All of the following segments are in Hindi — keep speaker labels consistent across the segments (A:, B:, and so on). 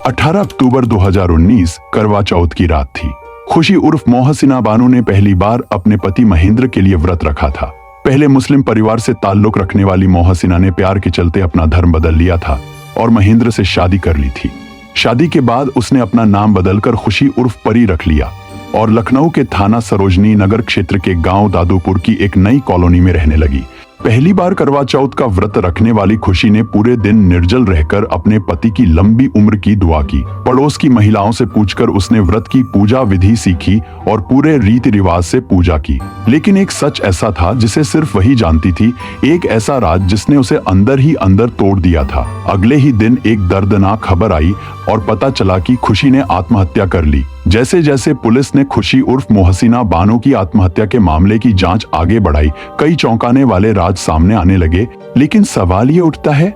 A: 18 अक्टूबर 2019 करवा चौथ की रात थी। खुशी उर्फ मोहसिना बानो ने पहली बार अपने पति महेंद्र के लिए व्रत रखा था। पहले मुस्लिम परिवार से ताल्लुक रखने वाली मोहसिना ने प्यार के चलते अपना धर्म बदल लिया था और महेंद्र से शादी कर ली थी। शादी के बाद उसने अपना नाम बदलकर खुशी उर्फ परी रख लिया और लखनऊ के थाना सरोजनी नगर क्षेत्र के गांव दादूपुर की एक नई कॉलोनी में रहने लगी। पहली बार करवा चौथ का व्रत रखने वाली खुशी ने पूरे दिन निर्जल रहकर अपने पति की लंबी उम्र की दुआ की। पड़ोस की महिलाओं से पूछकर उसने व्रत की पूजा विधि सीखी और पूरे रीति रिवाज से पूजा की। लेकिन एक सच ऐसा था जिसे सिर्फ वही जानती थी, एक ऐसा राज जिसने उसे अंदर ही अंदर तोड़ दिया था। अगले ही दिन एक दर्दनाक खबर आई और पता चला कि खुशी ने आत्महत्या कर ली। जैसे जैसे पुलिस ने खुशी उर्फ मोहसिना बानो की आत्महत्या के मामले की जांच आगे बढ़ाई, कई चौंकाने वाले राज सामने आने लगे। लेकिन सवाल ये उठता है,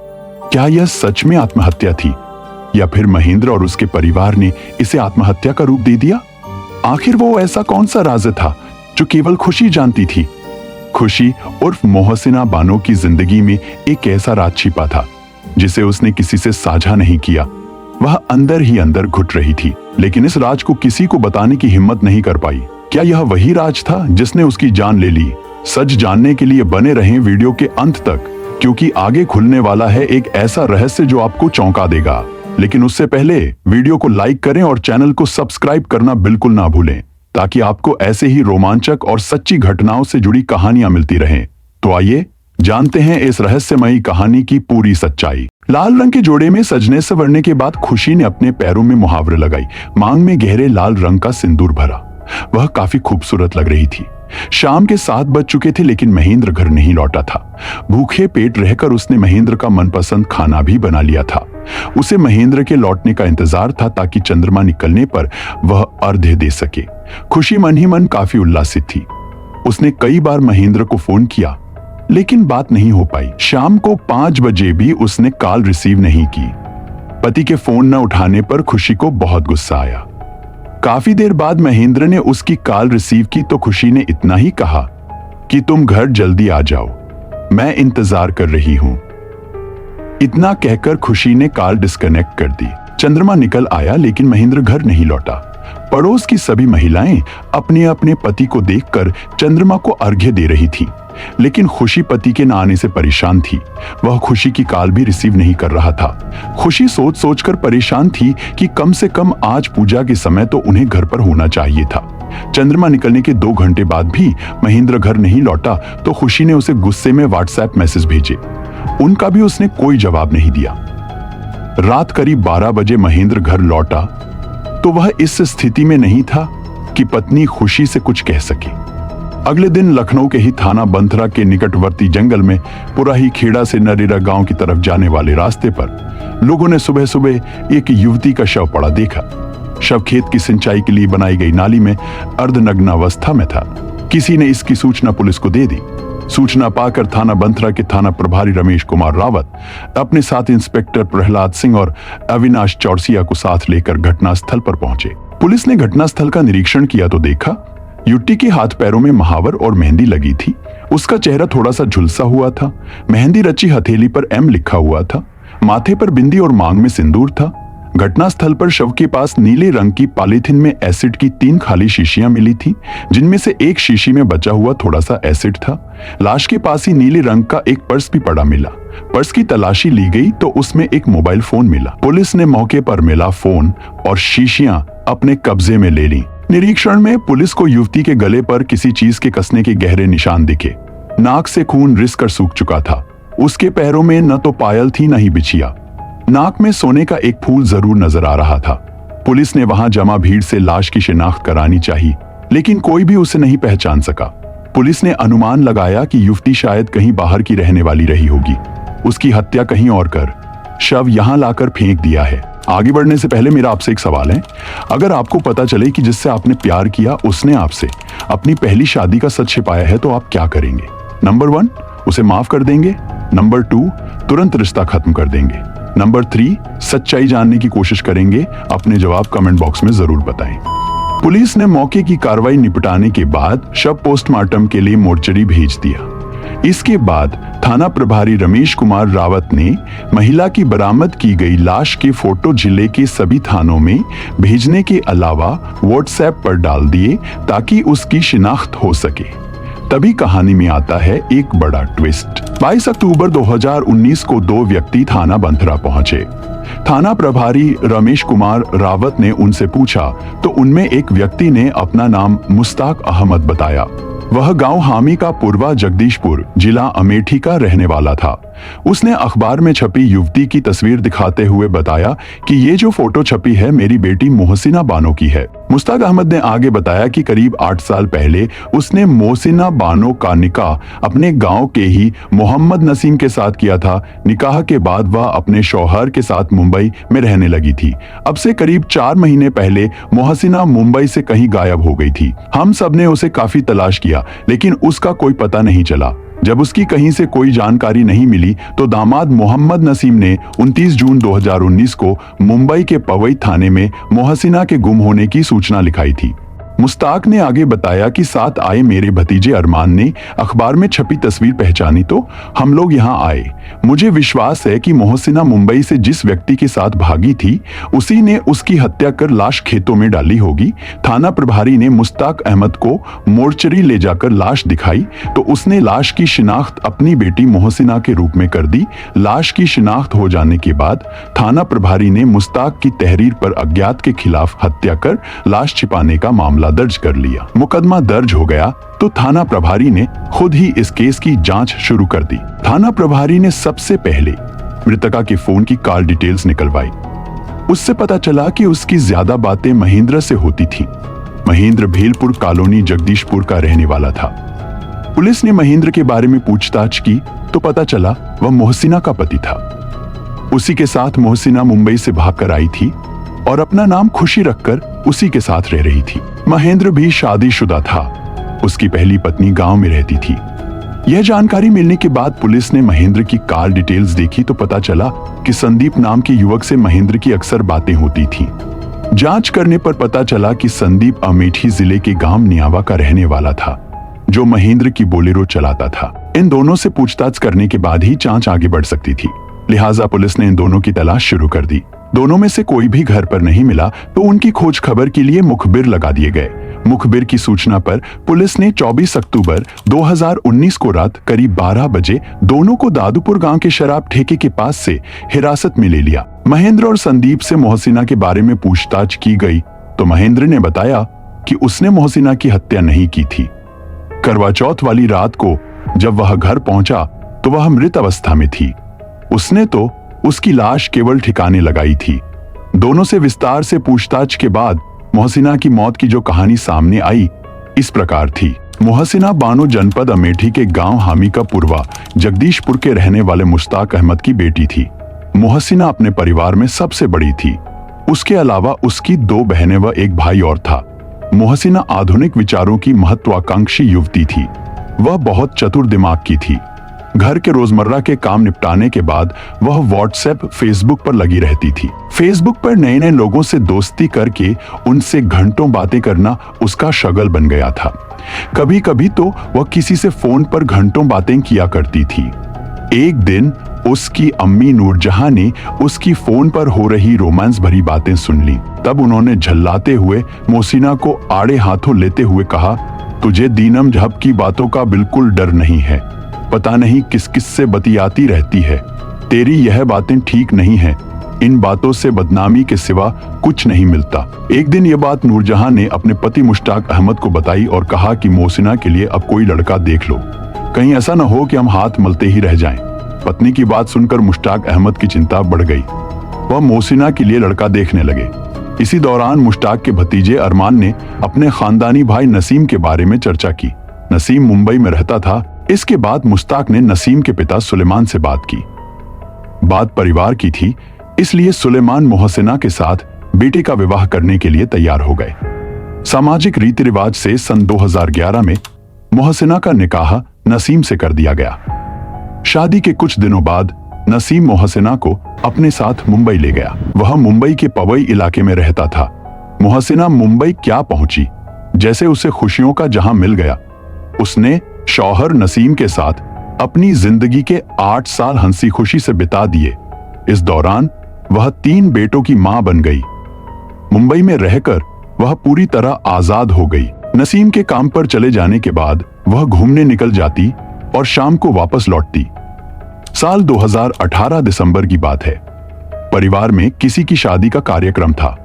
A: क्या यह सच में आत्महत्या थी या फिर महेंद्र और उसके परिवार ने इसे आत्महत्या का रूप दे दिया? आखिर वो ऐसा कौन सा राज था जो केवल खुशी जानती थी? खुशी उर्फ मोहसिना बानो की जिंदगी में एक ऐसा राज छिपा था जिसे उसने किसी से साझा नहीं किया। वह अंदर ही अंदर घुट रही थी, लेकिन इस राज को किसी को बताने की हिम्मत नहीं कर पाई। क्या यह वही राज था जिसने उसकी जान ले ली? सच जानने के लिए बने रहें वीडियो के अंत तक, क्योंकि आगे खुलने वाला है एक ऐसा रहस्य जो आपको चौंका देगा। लेकिन उससे पहले वीडियो को लाइक करें और चैनल को सब्सक्राइब करना बिल्कुल ना भूलें, ताकि आपको ऐसे ही रोमांचक और सच्ची घटनाओं से जुड़ी कहानियां मिलती रहें। तो आइए जानते हैं इस रहस्यमयी कहानी की पूरी सच्चाई। लाल रंग के जोड़े में सजने संवरने के बाद खुशी ने अपने पैरों में मुहावरे लगाई, मांग में गहरे लाल रंग का सिंदूर भरा। वह काफी खूबसूरत लग रही थी। शाम के 7 बज चुके थे, लेकिन महेंद्र घर नहीं लौटा था। भूखे पेट रहकर उसने महेंद्र का मनपसंद खाना भी बना लिया था। उसे महेंद्र के लौटने का इंतजार था ताकि चंद्रमा निकलने पर वह अर्घ्य दे सके। खुशी मन ही मन काफी उल्लासित थी। उसने कई बार महेंद्र को फोन किया, लेकिन बात नहीं हो पाई। शाम को 5 बजे भी उसने कॉल रिसीव नहीं की। पति के फोन न उठाने पर खुशी को बहुत गुस्सा आया। काफी देर बाद महेंद्र ने उसकी कॉल रिसीव की तो खुशी ने इतना ही कहा कि तुम घर जल्दी आ जाओ, मैं इंतजार कर रही हूं। इतना कहकर खुशी ने कॉल डिस्कनेक्ट कर दी। चंद्रमा निकल आया, लेकिन महेंद्र घर नहीं लौटा। पड़ोस की सभी महिलाएं अपने अपने पति को देखकर चंद्रमा को अर्घ्य दे रही थी, लेकिन खुशी पति के न आने से परेशान थी। वह खुशी की कॉल भी रिसीव नहीं कर रहा था। खुशी सोच सोचकर परेशान थी कि कम से कम आज पूजा के समय तो उन्हें घर पर होना चाहिए था। चंद्रमा निकलने के 2 घंटे बाद भी महेंद्र घर नहीं लौटा तो खुशी ने उसे गुस्से में व्हाट्सएप मैसेज भेजे। उनका भी उसने कोई जवाब नहीं दिया। रात करीब 12 बजे महेंद्र घर लौटा तो वह इस स्थिति में नहीं था कि पत्नी खुशी से कुछ कह सके। अगले दिन लखनऊ के ही थाना बंथरा के निकटवर्ती जंगल में पुराही खेड़ा से नरेरा गांव की तरफ जाने वाले रास्ते पर लोगों ने सुबह सुबह एक युवती का शव पड़ा देखा। शव खेत की सिंचाई के लिए बनाई गई नाली में अर्धनग्न अवस्था में था। किसी ने इसकी सूचना पुलिस को दे दी। सूचना पाकर थाना बंथरा के थाना प्रभारी रमेश कुमार रावत अपने साथ इंस्पेक्टर प्रहलाद सिंह और अविनाश चौरसिया को साथ लेकर घटनास्थल पर पहुंचे। पुलिस ने घटनास्थल का निरीक्षण किया तो देखा युवती के हाथ पैरों में महावर और मेहंदी लगी थी। उसका चेहरा थोड़ा सा झुलसा हुआ था। मेहंदी रची हथेली पर एम लिखा हुआ था। माथे पर बिंदी और मांग में सिंदूर था। घटनास्थल पर शव के पास नीले रंग की पॉलीथिन में एसिड की 3 खाली शीशियां मिली थी, जिनमें से एक शीशी में बचा हुआ थोड़ा सा एसिड था। लाश के पास ही नीले रंग का एक पर्स भी पड़ा मिला। पर्स की तलाशी ली गई तो उसमें एक मोबाइल फोन मिला। पुलिस ने मौके पर मिला फोन और शीशियां अपने कब्जे में ले ली। निरीक्षण में पुलिस को युवती के गले पर किसी चीज के कसने के गहरे निशान दिखे। नाक से खून रिस कर सूख चुका था। उसके पैरों में न तो पायल थी न ही बिछिया। नाक में सोने का एक फूल जरूर नजर आ रहा था। पुलिस ने वहां जमा भीड़ से लाश की शिनाख्त करानी चाहिए, लेकिन कोई भी उसे नहीं पहचान सका। पुलिस ने अनुमान लगाया कि युवती शायद कहीं बाहर की रहने वाली रही होगी। उसकी हत्या कहीं और कर शव यहां लाकर फेंक दिया है। आगे बढ़ने से पहले मेरा आपसे एक सवाल है। अगर आपको पता चले कि जिससे आपने प्यार किया उसने आपसे अपनी पहली शादी का सच छिपाया है तो आप क्या करेंगे? नंबर 1, उसे माफ कर देंगे। नंबर 2, तुरंत रिश्ता खत्म कर देंगे। नंबर 3, सच्चाई जानने की कोशिश करेंगे। अपने जवाब कमेंट बॉक्स में जरूर बताएं। पुलिस ने मौके की कार्रवाई निपटाने के बाद शव पोस्टमार्टम के लिए मोर्चरी भेज दिया। इसके बाद थाना प्रभारी रमेश कुमार रावत ने महिला की बरामद की गई लाश के फोटो जिले के सभी थानों में भेजने के अलावा व्हाट्सएप पर डाल दिए ताकि उसकी शिनाख्त हो सके। तभी कहानी में आता है एक बड़ा ट्विस्ट। 22 अक्टूबर 2019 को 2 व्यक्ति थाना बंथरा पहुंचे। थाना प्रभारी रमेश कुमार रावत ने उनसे पूछा तो उनमें एक व्यक्ति ने अपना नाम मुश्ताक अहमद बताया। वह गांव हामी का पूर्वा जगदीशपुर जिला अमेठी का रहने वाला था। उसने अखबार में छपी युवती की तस्वीर दिखाते हुए बताया कि ये जो फोटो छपी है मेरी बेटी मोहसिना बानो की है। मुश्ताक अहमद ने आगे बताया कि करीब 8 साल पहले उसने मोहसिना बानो का निकाह अपने गांव के ही मोहम्मद नसीम के साथ किया था। निकाह के बाद वह अपने शौहर के साथ मुंबई में रहने लगी थी। अब से करीब 4 महीने पहले मोहसिना मुंबई से कहीं गायब हो गई थी। हम सब ने उसे काफी तलाश किया लेकिन उसका कोई पता नहीं चला। जब उसकी कहीं से कोई जानकारी नहीं मिली तो दामाद मोहम्मद नसीम ने 29 जून 2019 को मुंबई के पवई थाने में मोहसिना के गुम होने की सूचना लिखाई थी। मुश्ताक ने आगे बताया कि साथ आए मेरे भतीजे अरमान ने अखबार में छपी तस्वीर पहचानी तो हम लोग यहाँ आए। मुझे विश्वास है कि मोहसिना मुंबई से जिस व्यक्ति के साथ भागी थी उसी ने उसकी हत्या कर लाश खेतों में डाली होगी। थाना प्रभारी ने मुश्ताक अहमद को मोर्चरी ले जाकर लाश दिखाई तो उसने लाश की शिनाख्त अपनी बेटी मोहसिना के रूप में कर दी। लाश की शिनाख्त हो जाने के बाद थाना प्रभारी ने मुश्ताक की तहरीर पर अज्ञात के खिलाफ हत्या कर लाश छिपाने का मामला दर्ज कर लिया। मुकदमा दर्ज हो गया तो थाना प्रभारी ने खुद ही इस केस की जांच शुरू कर दी। थाना प्रभारी ने सबसे पहले मृतका के फोन की कॉल डिटेल्स निकलवाई। उससे पता चला कि उसकी ज्यादा बातें महेंद्र से होती थी। महेंद्र भेलपुर कॉलोनी जगदीशपुर का रहने वाला था। पुलिस ने महेंद्र के बारे में पूछताछ की तो पता चला वह मोहसिना का पति था। उसी के साथ मोहसिना मुंबई से भागकर आई थी और अपना नाम खुशी रखकर उसी के साथ रह रही थी। महेंद्र भी शादीशुदा था। उसकी पहली पत्नी गांव में रहती थी। यह जानकारी मिलने के बाद पुलिस ने महेंद्र की कॉल डिटेल्स देखी तो पता चला कि संदीप नाम के युवक से महेंद्र की अक्सर बातें होती थीं। जांच करने पर पता चला कि संदीप अमेठी जिले के गांव नियावा का रहने वाला था जो महेंद्र की बोलेरो चलाता था। इन दोनों से पूछताछ करने के बाद ही जांच आगे बढ़ सकती थी। लिहाजा पुलिस ने इन दोनों की तलाश शुरू कर दी। दोनों में से कोई भी घर पर नहीं मिला तो उनकी खोज खबर के लिए मुखबिर लगा दिए गए। मुखबिर की सूचना पर पुलिस ने 24 अक्टूबर 2019 को रात करीब 12 बजे दोनों को दादूपुर गांव के शराब ठेके के पास से हिरासत में ले लिया। महेंद्र और संदीप से मोहसिना के बारे में पूछताछ की गई तो महेंद्र ने बताया कि उसने मोहसिना की हत्या नहीं की थी। करवा चौथ वाली रात को जब वह घर पहुंचा तो वह मृत अवस्था में थी। उसने तो उसकी लाश केवल ठिकाने लगाई थी। दोनों से विस्तार से पूछताछ के बाद मोहसिना की मौत की जो कहानी सामने आई इस प्रकार थी। मोहसिना बानो जनपद अमेठी के गांव हामी का पूर्वा जगदीशपुर के रहने वाले मुश्ताक अहमद की बेटी थी। मोहसिना अपने परिवार में सबसे बड़ी थी। उसके अलावा उसकी 2 बहनें व एक भाई और था। मोहसिना आधुनिक विचारों की महत्वाकांक्षी युवती थी। वह बहुत चतुर दिमाग की थी। घर के रोजमर्रा के काम निपटाने के बाद वह व्हाट्सएप फेसबुक पर लगी रहती थी। फेसबुक पर नए नए लोगों से दोस्ती करके उनसे घंटों बातें करना उसका शगल बन गया था। कभी कभी तो वह किसी से फोन पर घंटों बातें किया करती थी। एक दिन उसकी अम्मी नूरजहां ने उसकी फोन पर हो रही रोमांस भरी बातें सुन ली। तब उन्होंने झल्लाते हुए मोहसिना को आड़े हाथों लेते हुए कहा, तुझे दीनम झप की बातों का बिल्कुल डर नहीं है। पता नहीं किस किस से बतियाती रहती है। तेरी यह बातें ठीक नहीं है। इन बातों से बदनामी के सिवा कुछ नहीं मिलता। एक दिन यह बात नूरजहां ने अपने पति मुश्ताक अहमद को बताई और कहा कि मोहसिना के लिए अब कोई लड़का देख लो, कहीं ऐसा न हो कि हम हाथ मलते ही रह जाएं। पत्नी की बात सुनकर मुश्ताक अहमद की चिंता बढ़ गई। वह मोहसिना के लिए लड़का देखने लगे। इसी दौरान मुश्ताक के भतीजे अरमान ने अपने खानदानी भाई नसीम के बारे में चर्चा की। नसीम मुंबई में रहता था। इसके बाद मुश्ताक ने नसीम के पिता सुलेमान से बात की। बात परिवार की थी, इसलिए सुलेमान मोहसिना के साथ बेटे का विवाह करने के लिए तैयार हो गए। सामाजिक रीति रिवाज से सन 2011 में मोहसिना का निकाह नसीम से कर दिया गया। शादी के कुछ दिनों बाद नसीम मोहसिना को अपने साथ मुंबई ले गया। वह मुंबई के पवई इलाके में रहता था। मोहसिना मुंबई क्या पहुंची, जैसे उसे खुशियों का जहां मिल गया, उसने शौहर नसीम के साथ अपनी जिंदगी के 8 साल हंसी खुशी से बिता दिए। इस दौरान वह 3 बेटों की मां बन गई। मुंबई में रहकर वह पूरी तरह आजाद हो गई। नसीम के काम पर चले जाने के बाद वह घूमने निकल जाती और शाम को वापस लौटती। साल 2018 दिसंबर की बात है। परिवार में किसी की शादी का कार्यक्रम था।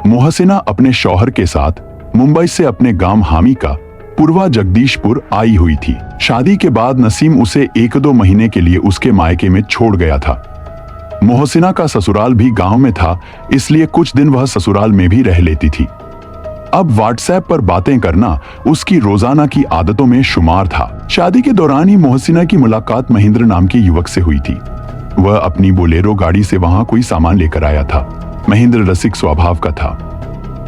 A: मोहसिना अपने शौहर के साथ मुंबई से अपने गांव हामी का पूर्वा जगदीशपुर आई हुई थी। शादी के बाद नसीम उसे 1-2 महीने के लिए उसके मायके में छोड़ गया था। मोहसिना का ससुराल भी गांव में था, इसलिए कुछ दिन वह ससुराल में भी रह लेती थी। अब व्हाट्सएप पर बातें करना उसकी रोजाना की आदतों में शुमार था। शादी के दौरान ही मोहसिना की मुलाकात महेंद्र नाम के युवक से हुई थी। वह अपनी बोलेरो गाड़ी से वहां कोई सामान लेकर आया था। महेंद्र रसिक स्वभाव का था।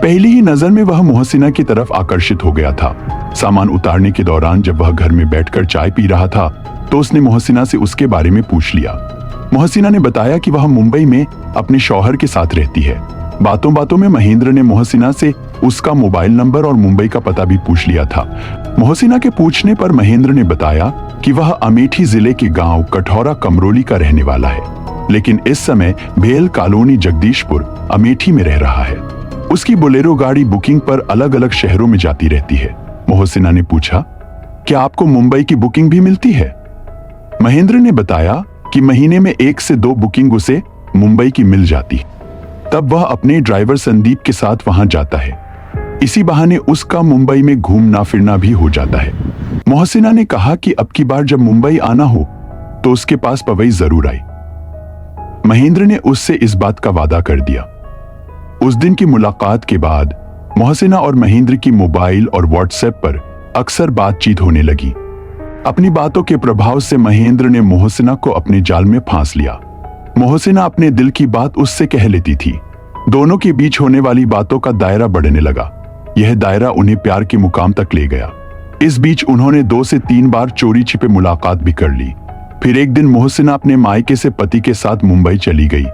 A: पहली ही नजर में वह मोहसिना की तरफ आकर्षित हो गया था। सामान उतारने के दौरान जब वह घर में बैठकर चाय पी रहा था तो उसने मोहसिना से उसके बारे में पूछ लिया। मोहसिना ने बताया कि वह मुंबई में अपने शौहर के साथ रहती है। बातों बातों में महेंद्र ने मोहसिना से उसका मोबाइल नंबर और मुंबई का पता भी पूछ लिया था। मोहसिना के पूछने पर महेंद्र ने बताया कि वह अमेठी जिले के गांव कठौरा कमरोली का रहने वाला है, लेकिन इस समय भेल कॉलोनी जगदीशपुर अमेठी में रह रहा है। उसकी बोलेरो गाड़ी बुकिंग पर अलग अलग शहरों में जाती रहती है। मोहसिना ने पूछा, क्या आपको मुंबई की बुकिंग भी मिलती है? महेंद्र ने बताया कि महीने में 1 से 2 बुकिंग उसे मुंबई की मिल जाती है। तब वह अपने ड्राइवर संदीप के साथ वहां जाता है। इसी बहाने उसका मुंबई में घूमना फिरना भी हो जाता है। मोहसिना ने कहा कि अब की बार जब मुंबई आना हो तो उसके पास पवई जरूर आई। महेंद्र ने उससे इस बात का वादा कर दिया। उस दिन की मुलाकात के बाद मोहसिना और महेंद्र की मोबाइल और व्हाट्सएप पर अक्सर बातचीत होने लगी। अपनी बातों के प्रभाव से महेंद्र ने मोहसिना को अपने जाल में फांस लिया। मोहसिना अपने दिल की बात उससे कह लेती थी। दोनों के बीच होने वाली बातों का दायरा बढ़ने लगा। यह दायरा उन्हें प्यार के मुकाम तक ले गया। इस बीच उन्होंने 2 से 3 बार चोरी छिपे मुलाकात भी कर ली। फिर एक दिन मोहसिना अपने मायके से पति के साथ मुंबई चली गई।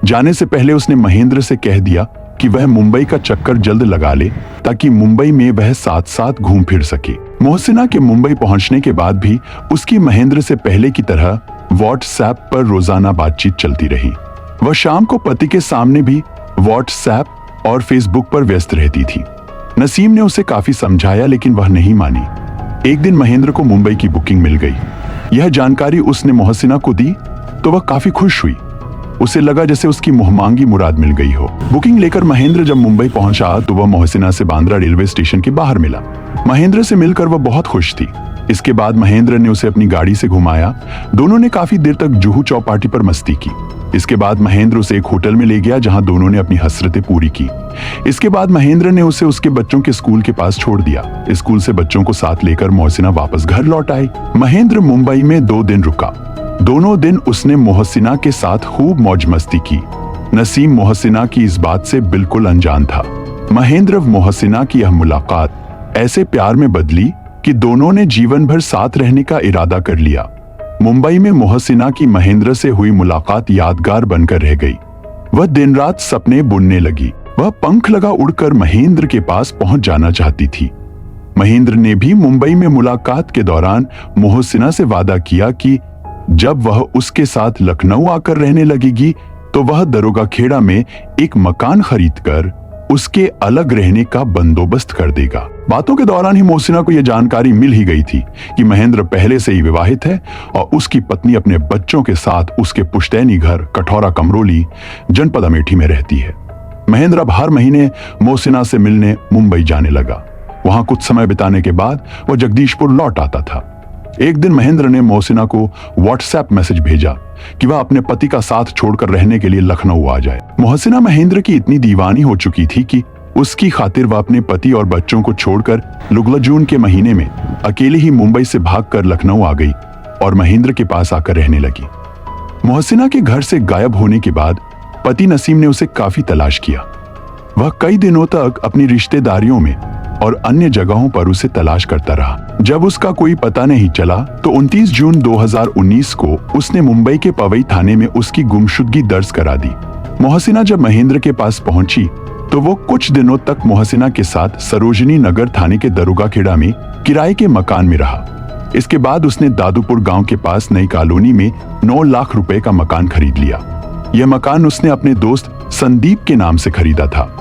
A: जाने से पहले उसने महेंद्र से कह दिया कि वह मुंबई का चक्कर जल्द लगा ले ताकि मुंबई में वह साथ साथ घूम फिर सके। मोहसिना के मुंबई पहुंचने के बाद भी उसकी महेंद्र से पहले की तरह व्हाट्सएप पर रोजाना बातचीत चलती रही। वह शाम को पति के सामने भी व्हाट्सएप और फेसबुक पर व्यस्त रहती थी। नसीम ने उसे काफी समझाया लेकिन वह नहीं मानी। एक दिन महेंद्र को मुंबई की बुकिंग मिल गई। यह जानकारी उसने मोहसिना को दी तो वह काफी खुश हुई। उसे लगा जैसे उसकी मुहमांगी मुराद मिल गई हो। बुकिंग लेकर महेंद्र जब मुंबई पहुंचा तो वह मोहसिना से बांद्रा रेलवे स्टेशन के बाहर मिला। महेंद्र से मिलकर वह बहुत खुश थी। इसके बाद महेंद्र ने उसे अपनी गाड़ी से घुमाया। दोनों ने काफी देर तक जुहू चौपाटी पर मस्ती की। इसके बाद महेंद्र उसे एक होटल में ले गया जहां दोनों ने अपनी हसरतें पूरी की। इसके बाद महेंद्र ने उसे उसके बच्चों के स्कूल के पास छोड़ दिया। स्कूल से बच्चों को साथ लेकर मोहसिना वापस घर लौट आई। महेंद्र मुंबई में 2 दिन रुका। दोनों दिन उसने मोहसिना के साथ खूब मौज मस्ती की। नसीम मोहसिना की इस बात से बिल्कुल अनजान था। महेंद्र मोहसिना की यह मुलाकात ऐसे प्यार में बदली कि दोनों ने जीवन भर साथ रहने का इरादा कर लिया। मुंबई में मोहसिना की महेंद्र से हुई मुलाकात यादगार बनकर रह गई। वह दिन रात सपने बुनने लगी। वह पंख लगा उड़कर महेंद्र के पास पहुंच जाना चाहती थी। महेंद्र ने भी मुंबई में मुलाकात के दौरान मोहसिना से वादा किया कि जब वह उसके साथ लखनऊ आकर रहने लगेगी तो वह दरोगा खेड़ा में एक मकान खरीदकर उसके अलग रहने का बंदोबस्त कर देगा। बातों के दौरान ही मोहसिना को यह जानकारी मिल ही गई थी कि महेंद्र पहले से ही विवाहित है और उसकी पत्नी अपने बच्चों के साथ उसके पुश्तैनी घर कठौरा कमरोली जनपद अमेठी में रहती है। महेंद्र अब हर महीने मोहसिना से मिलने मुंबई जाने लगा। वहां कुछ समय बिताने के बाद वह जगदीशपुर लौट आता था। एक दिन महेंद्र ने मोहसिना को व्हाट्सएप मैसेज भेजा कि वह अपने पति का साथ छोड़कर रहने के लिए लखनऊ आ जाए। मोहसिना महेंद्र की इतनी दीवानी हो चुकी थी कि उसकी खातिर वह अपने पति और बच्चों को छोड़कर लुगला जून के महीने में अकेले ही मुंबई से भागकर लखनऊ आ गई और महेंद्र के पास आकर रहने लगी। मोहसिना के घर से गायब होने के बाद पति नसीम ने उसे काफी तलाश किया। वह कई दिनों तक अपनी रिश्तेदारियों में और अन्य जगहों पर उसे तलाश करता रहा। जब उसका कोई पता नहीं चला तो 29 जून 2019 को उसने मुंबई के पवई थाने में उसकी गुमशुदगी दर्ज करा दी। मोहसिना जब महेंद्र के पास पहुंची तो वो कुछ दिनों तक मोहसिना के साथ सरोजनी नगर थाने के दरोगा खेड़ा में किराए के मकान में रहा। इसके बाद उसने दादूपुर गांव के पास नई कॉलोनी में 9 लाख रुपए का मकान खरीद लिया। यह मकान उसने अपने दोस्त संदीप के नाम से खरीदा था।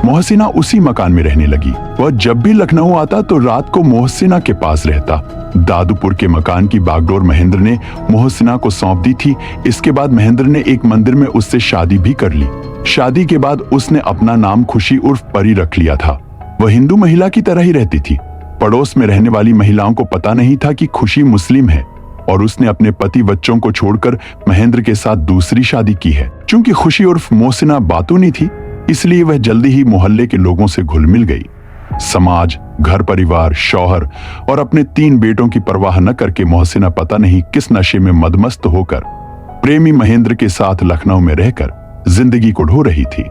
A: मोहसिना उसी मकान में रहने लगी। वह जब भी लखनऊ आता तो रात को मोहसिना के पास रहता। दादूपुर के मकान की बागडोर महेंद्र ने मोहसिना को सौंप दी थी। इसके बाद महेंद्र ने एक मंदिर में उससे शादी भी कर ली। शादी के बाद उसने अपना नाम खुशी उर्फ परी रख लिया था। वह हिंदू महिला की तरह ही रहती थी। पड़ोस में रहने वाली महिलाओं को पता नहीं था कि खुशी मुस्लिम है और उसने अपने पति बच्चों को छोड़कर महेंद्र के साथ दूसरी शादी की है। चूंकि खुशी उर्फ मोहसिना बातूनी थी, इसलिए वह जल्दी ही मोहल्ले के लोगों से घुल मिल गई। समाज, घर परिवार, शौहर और अपने 3 बेटों की परवाह न करके मोहसिना पता नहीं किस नशे में मदमस्त होकर प्रेमी महेंद्र के साथ लखनऊ में रहकर जिंदगी को ढो रही थी।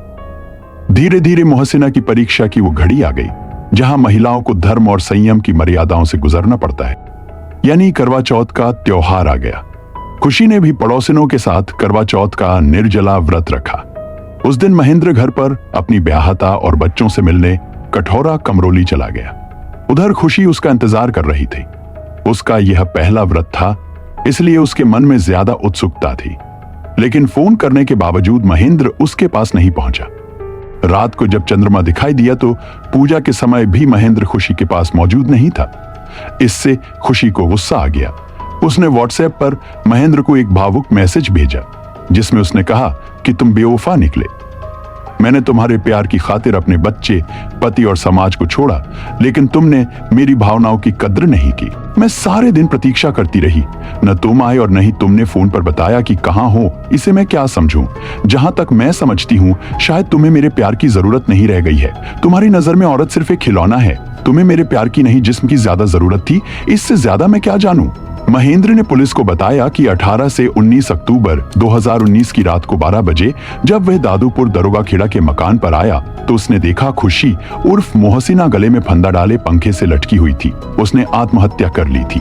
A: धीरे धीरे मोहसिना की परीक्षा की वो घड़ी आ गई जहां महिलाओं को धर्म और संयम की मर्यादाओं से गुजरना पड़ता है, यानी करवा चौथ का त्योहार आ गया। खुशी ने भी पड़ोसिनों के साथ करवा चौथ का निर्जला व्रत रखा। उस दिन महेंद्र घर पर अपनी ब्याहता और बच्चों से मिलने कठौरा कमरोली चला गया। उधर खुशी उसका इंतजार कर रही थी। उसका यह पहला व्रत था, इसलिए उसके मन में ज्यादा उत्सुकता थी। लेकिन फोन करने के बावजूद महेंद्र उसके पास नहीं पहुंचा। रात को जब चंद्रमा दिखाई दिया तो पूजा के समय भी महेंद्र खुशी के पास मौजूद नहीं था। इससे खुशी को गुस्सा आ गया। उसने व्हाट्सएप पर महेंद्र को एक भावुक मैसेज भेजा जिसमें उसने कहा कि तुम बेवफा निकले। मैंने तुम्हारे प्यार की खातिर अपने बच्चे, पति और समाज को छोड़ा, लेकिन तुमने मेरी भावनाओं की कद्र नहीं की। मैं सारे दिन प्रतीक्षा करती रही, न तुम आए और न ही तुमने फोन पर बताया कि कहां हो। इसे मैं क्या समझूं? जहां तक मैं समझती हूं, शायद तुम्हें मेरे प्यार की जरूरत नहीं रह गई है। तुम्हारी नजर में औरत सिर्फ एक खिलौना है। तुम्हें मेरे प्यार की नहीं, जिस्म की ज्यादा जरूरत थी। इससे ज्यादा मैं क्या जानूं? महेंद्र ने पुलिस को बताया कि 18 से 19 अक्टूबर 2019 की रात को 12 बजे जब वह दादूपुर दरोगा खेड़ा के मकान पर आया तो उसने देखा खुशी उर्फ मोहसिना गले में फंदा डाले पंखे से लटकी हुई थी। उसने आत्महत्या कर ली थी।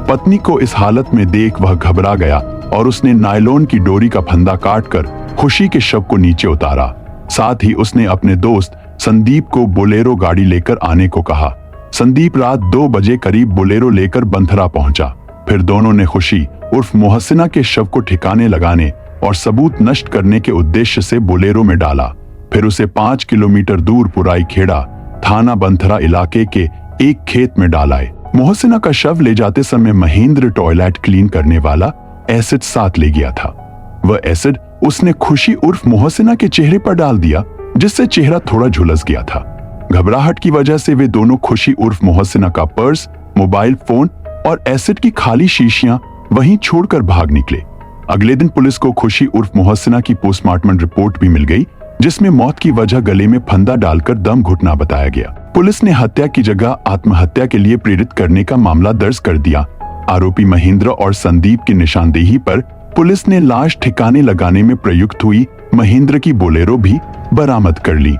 A: पत्नी को इस हालत में देख वह घबरा गया और उसने नायलॉन की डोरी का फंदा काटकर खुशी के शव को नीचे उतारा। साथ ही उसने अपने दोस्त संदीप को बोलेरो गाड़ी लेकर आने को कहा। संदीप रात 2 बजे करीब बोलेरो लेकर बंथरा पहुंचा। फिर दोनों ने खुशी उर्फ मोहसिना के शव को ठिकाने लगाने और सबूत नष्ट करने के उद्देश्य से बोलेरो में डाला। फिर उसे 5 किलोमीटर दूर पुराई खेड़ा थाना बंथरा इलाके के एक खेत में डालाए। मोहसिना का शव ले जाते समय महेंद्र टॉयलेट क्लीन करने वाला एसिड साथ ले गया था। वह एसिड उसने खुशी उर्फ मोहसिना के चेहरे पर डाल दिया, जिससे चेहरा थोड़ा झुलस गया था। घबराहट की वजह से वे दोनों खुशी उर्फ मोहसिना का पर्स, मोबाइल फोन और एसिड की खाली शीशियां वहीं छोड़कर भाग निकले। अगले दिन पुलिस को खुशी उर्फ मोहसिना की पोस्टमार्टम रिपोर्ट भी मिल गई, जिसमें मौत की वजह गले में फंदा डालकर दम घुटना बताया गया। पुलिस ने हत्या की जगह आत्महत्या के लिए प्रेरित करने का मामला दर्ज कर दिया। आरोपी महेंद्र और संदीप की निशानदेही पर पुलिस ने लाश ठिकाने लगाने में प्रयुक्त हुई महेंद्र की बोलेरो भी बरामद कर ली।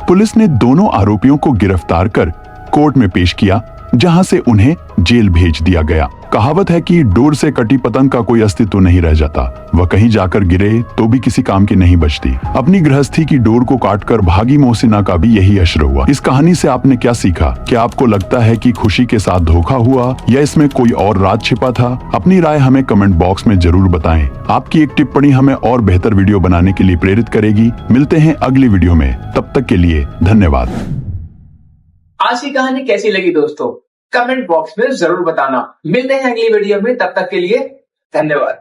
A: पुलिस ने दोनों आरोपियों को गिरफ्तार कर कोर्ट में पेश किया, जहां से उन्हें जेल भेज दिया गया। कहावत है कि डोर से कटी पतंग का कोई अस्तित्व नहीं रह जाता। वह कहीं जाकर गिरे तो भी किसी काम की नहीं बचती। अपनी गृहस्थी की डोर को काटकर भागी मोहसिना का भी यही अश्र हुआ। इस कहानी से आपने क्या सीखा? क्या आपको लगता है कि खुशी के साथ धोखा हुआ या इसमें कोई और राज छिपा था? अपनी राय हमें कमेंट बॉक्स में जरूर बताएं। आपकी एक टिप्पणी हमें और बेहतर वीडियो बनाने के लिए प्रेरित करेगी। मिलते हैं अगली वीडियो में, तब तक के लिए धन्यवाद।
B: आज की कहानी कैसी लगी दोस्तों? कमेंट बॉक्स में जरूर बताना। मिलते हैं अगली वीडियो में, तब तक के लिए धन्यवाद।